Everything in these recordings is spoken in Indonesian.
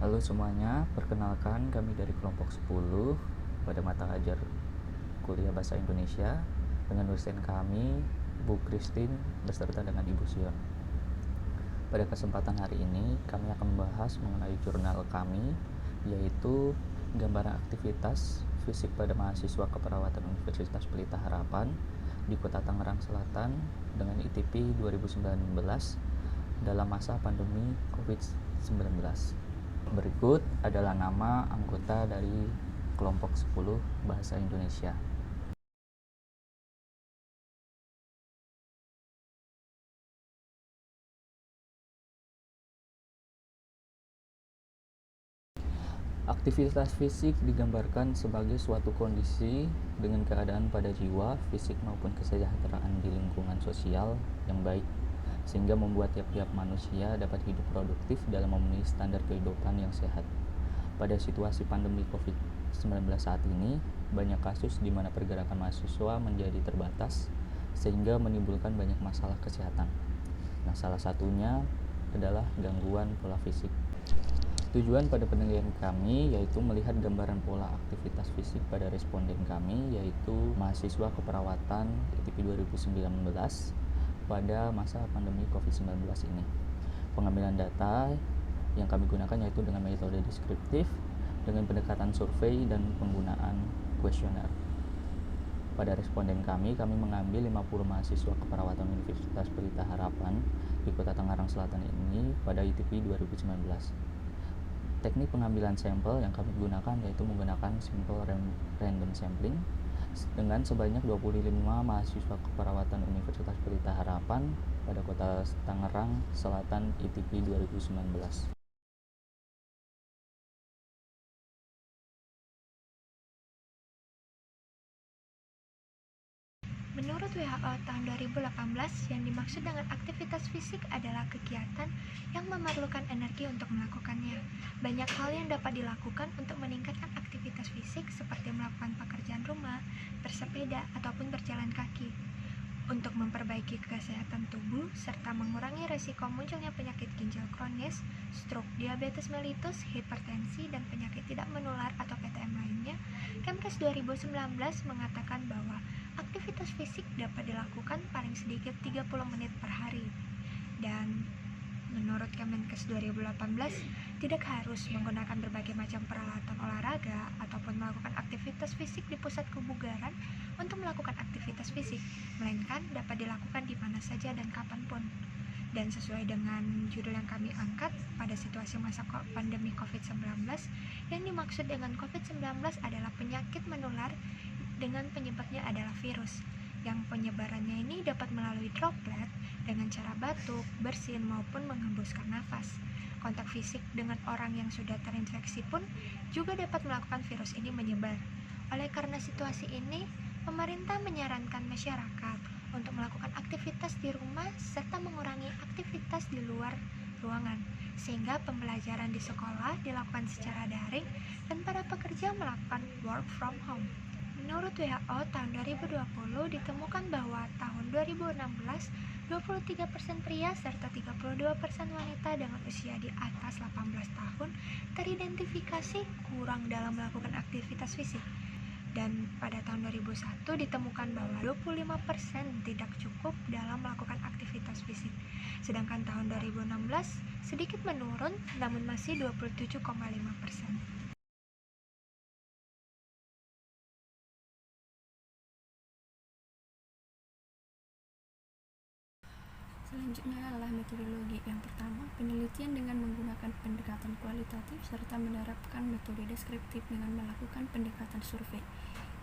Halo semuanya, perkenalkan kami dari kelompok 10 pada mata ajar kuliah Bahasa Indonesia dengan dosen kami, Bu Christine, beserta dengan Ibu Sion. Pada kesempatan hari ini, kami akan membahas mengenai jurnal kami, yaitu gambaran aktivitas fisik pada mahasiswa keperawatan Universitas Pelita Harapan di Kota Tangerang Selatan dengan ITP 2019 dalam masa pandemi COVID-19. Berikut adalah nama anggota dari kelompok 10 Bahasa Indonesia. Aktivitas fisik digambarkan sebagai suatu kondisi dengan keadaan pada jiwa, fisik maupun kesejahteraan di lingkungan sosial yang baik, sehingga membuat tiap-tiap manusia dapat hidup produktif dalam memenuhi standar kehidupan yang sehat. Pada situasi pandemi COVID-19 saat ini, banyak kasus di mana pergerakan mahasiswa menjadi terbatas, sehingga menimbulkan banyak masalah kesehatan. Nah, salah satunya adalah gangguan pola fisik. Tujuan pada penelitian kami yaitu melihat gambaran pola aktivitas fisik pada responden kami, yaitu mahasiswa keperawatan ITP 2019 pada masa pandemi COVID-19 ini. Pengambilan data yang kami gunakan yaitu dengan metode deskriptif, dengan pendekatan survei dan penggunaan kuesioner. Pada responden kami mengambil 50 mahasiswa keperawatan Universitas Pelita Harapan di Kota Tangerang Selatan ini pada ITP 2019. Teknik pengambilan sampel yang kami gunakan yaitu menggunakan simple random sampling dengan sebanyak 25 mahasiswa keperawatan Universitas Pelita Harapan pada Kota Tangerang Selatan ITP 2019. Menurut WHO tahun 2018, yang dimaksud dengan aktivitas fisik adalah kegiatan yang memerlukan energi untuk melakukannya. Banyak hal yang dapat dilakukan untuk meningkatkan aktivitas fisik seperti melakukan pekerjaan rumah, bersepeda, ataupun berjalan kaki. Untuk memperbaiki kesehatan tubuh serta mengurangi resiko munculnya penyakit ginjal kronis, stroke, diabetes mellitus, hipertensi, dan penyakit tidak menular atau PTM lainnya, Kemkes 2019 mengatakan bahwa aktivitas fisik dapat dilakukan paling sedikit 30 menit per hari. Dan menurut Kemenkes 2018, tidak harus menggunakan berbagai macam peralatan olahraga ataupun melakukan aktivitas fisik di pusat kebugaran untuk melakukan aktivitas fisik, melainkan dapat dilakukan di mana saja dan kapanpun. Dan sesuai dengan judul yang kami angkat, pada situasi masa pandemi COVID-19, yang dimaksud dengan COVID-19 adalah penyakit menular dengan penyebabnya adalah virus, yang penyebarannya ini dapat melalui droplet dengan cara batuk, bersin, maupun menghembuskan nafas. Kontak fisik dengan orang yang sudah terinfeksi pun juga dapat melakukan virus ini menyebar. Oleh karena situasi ini, pemerintah menyarankan masyarakat untuk melakukan aktivitas di rumah serta mengurangi aktivitas di luar ruangan, sehingga pembelajaran di sekolah dilakukan secara daring dan para pekerja melakukan work from home. Menurut WHO tahun 2020 ditemukan bahwa tahun 2016 23% pria serta 32% wanita dengan usia di atas 18 tahun teridentifikasi kurang dalam melakukan aktivitas fisik. Dan pada tahun 2001 ditemukan bahwa 25% tidak cukup dalam melakukan aktivitas fisik. Sedangkan tahun 2016 sedikit menurun namun masih 27,5%. Selanjutnya adalah metodologi. Yang pertama, penelitian dengan menggunakan pendekatan kualitatif serta menerapkan metode deskriptif dengan melakukan pendekatan survei.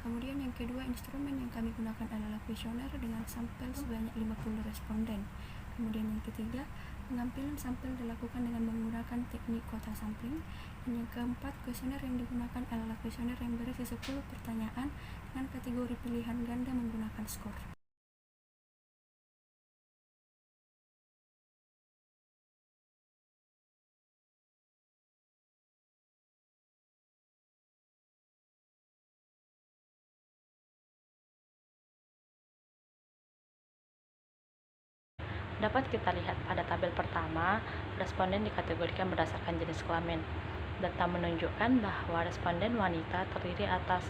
Kemudian yang kedua, instrumen yang kami gunakan adalah kuesioner dengan sampel sebanyak 50 responden. Kemudian yang ketiga, pengambilan sampel dilakukan dengan menggunakan teknik kota sampling. Dan yang keempat, kuesioner yang digunakan adalah kuesioner yang berisi 10 pertanyaan dengan kategori pilihan ganda menggunakan skor. Dapat kita lihat pada tabel pertama, responden dikategorikan berdasarkan jenis kelamin. Data menunjukkan bahwa responden wanita terdiri atas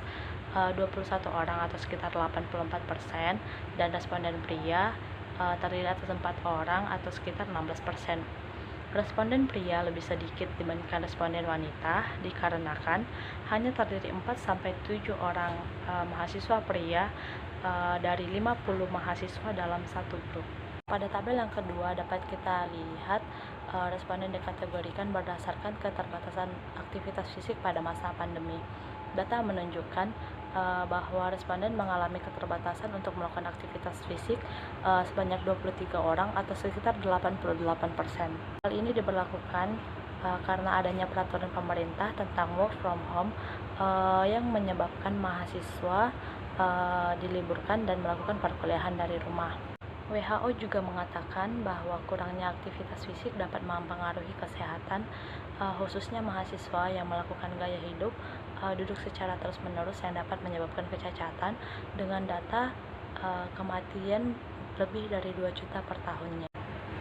21 orang atau sekitar 84%, dan responden pria terdiri atas 4 orang atau sekitar 16%. Responden pria lebih sedikit dibandingkan responden wanita dikarenakan hanya terdiri 4-7 orang mahasiswa pria dari 50 mahasiswa dalam satu grup. Pada tabel yang kedua dapat kita lihat responden dikategorikan berdasarkan keterbatasan aktivitas fisik pada masa pandemi. Data menunjukkan bahwa responden mengalami keterbatasan untuk melakukan aktivitas fisik sebanyak 23 orang atau sekitar 88%. Hal ini diberlakukan karena adanya peraturan pemerintah tentang work from home yang menyebabkan mahasiswa diliburkan dan melakukan perkuliahan dari rumah. WHO juga mengatakan bahwa kurangnya aktivitas fisik dapat mempengaruhi kesehatan, khususnya mahasiswa yang melakukan gaya hidup duduk secara terus-menerus yang dapat menyebabkan kecacatan dengan data kematian lebih dari 2 juta per tahunnya.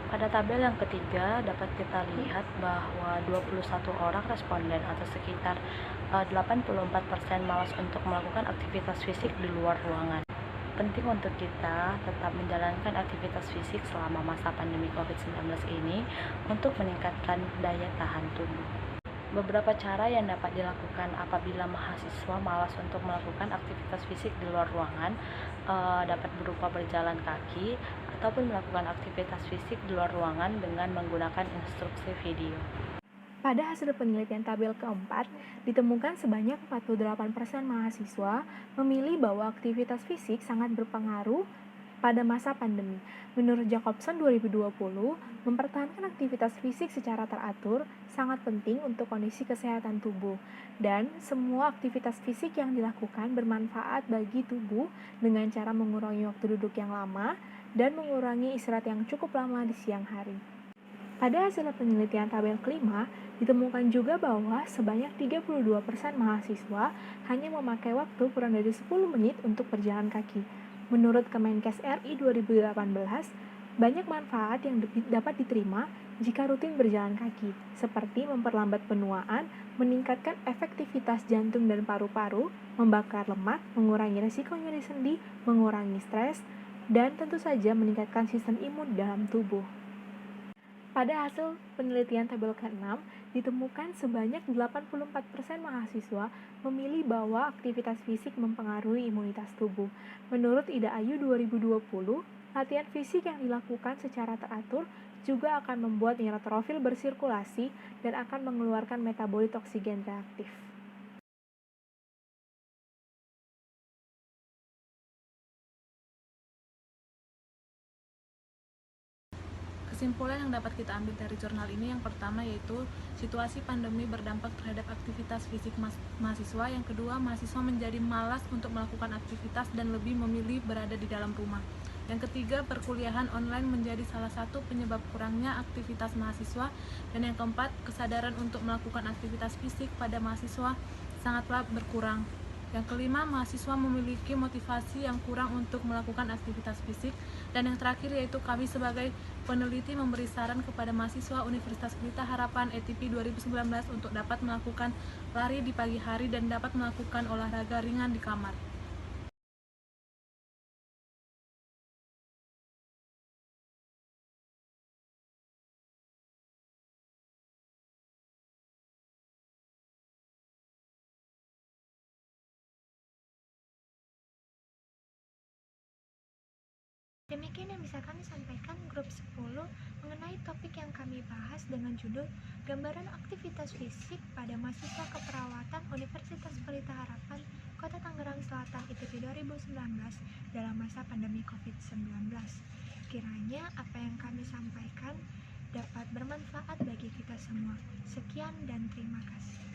Pada tabel yang ketiga dapat kita lihat bahwa 21 orang responden atau sekitar 84% malas untuk melakukan aktivitas fisik di luar ruangan. Penting untuk kita tetap menjalankan aktivitas fisik selama masa pandemi COVID-19 ini untuk meningkatkan daya tahan tubuh. Beberapa cara yang dapat dilakukan apabila mahasiswa malas untuk melakukan aktivitas fisik di luar ruangan dapat berupa berjalan kaki ataupun melakukan aktivitas fisik di luar ruangan dengan menggunakan instruksi video. Pada hasil penelitian tabel keempat, ditemukan sebanyak 48% mahasiswa memilih bahwa aktivitas fisik sangat berpengaruh pada masa pandemi. Menurut Jacobson 2020, mempertahankan aktivitas fisik secara teratur sangat penting untuk kondisi kesehatan tubuh, dan semua aktivitas fisik yang dilakukan bermanfaat bagi tubuh dengan cara mengurangi waktu duduk yang lama dan mengurangi istirahat yang cukup lama di siang hari. Pada hasil penelitian tabel kelima, ditemukan juga bahwa sebanyak 32% mahasiswa hanya memakai waktu kurang dari 10 menit untuk berjalan kaki. Menurut Kemenkes RI 2018, banyak manfaat yang dapat diterima jika rutin berjalan kaki, seperti memperlambat penuaan, meningkatkan efektivitas jantung dan paru-paru, membakar lemak, mengurangi risiko nyeri sendi, mengurangi stres, dan tentu saja meningkatkan sistem imun dalam tubuh. Pada hasil penelitian tabel ke-6, ditemukan sebanyak 84% mahasiswa memilih bahwa aktivitas fisik mempengaruhi imunitas tubuh. Menurut Ida Ayu 2020, latihan fisik yang dilakukan secara teratur juga akan membuat neutrofil bersirkulasi dan akan mengeluarkan metabolit oksigen reaktif. Kesimpulan yang dapat kita ambil dari jurnal ini yang pertama yaitu situasi pandemi berdampak terhadap aktivitas fisik mahasiswa. Yang kedua, mahasiswa menjadi malas untuk melakukan aktivitas dan lebih memilih berada di dalam rumah. Yang ketiga, perkuliahan online menjadi salah satu penyebab kurangnya aktivitas mahasiswa. Dan yang keempat, kesadaran untuk melakukan aktivitas fisik pada mahasiswa sangatlah berkurang. Yang kelima, mahasiswa memiliki motivasi yang kurang untuk melakukan aktivitas fisik. Dan yang terakhir yaitu kami sebagai peneliti memberi saran kepada mahasiswa Universitas Pelita Harapan ETP 2019 untuk dapat melakukan lari di pagi hari dan dapat melakukan olahraga ringan di kamar. Demikian yang bisa kami sampaikan grup 10 mengenai topik yang kami bahas dengan judul Gambaran Aktivitas Fisik pada Mahasiswa Keperawatan Universitas Pelita Harapan Kota Tangerang Selatan ITB 2019 dalam masa pandemi COVID-19. Kiranya apa yang kami sampaikan dapat bermanfaat bagi kita semua. Sekian dan terima kasih.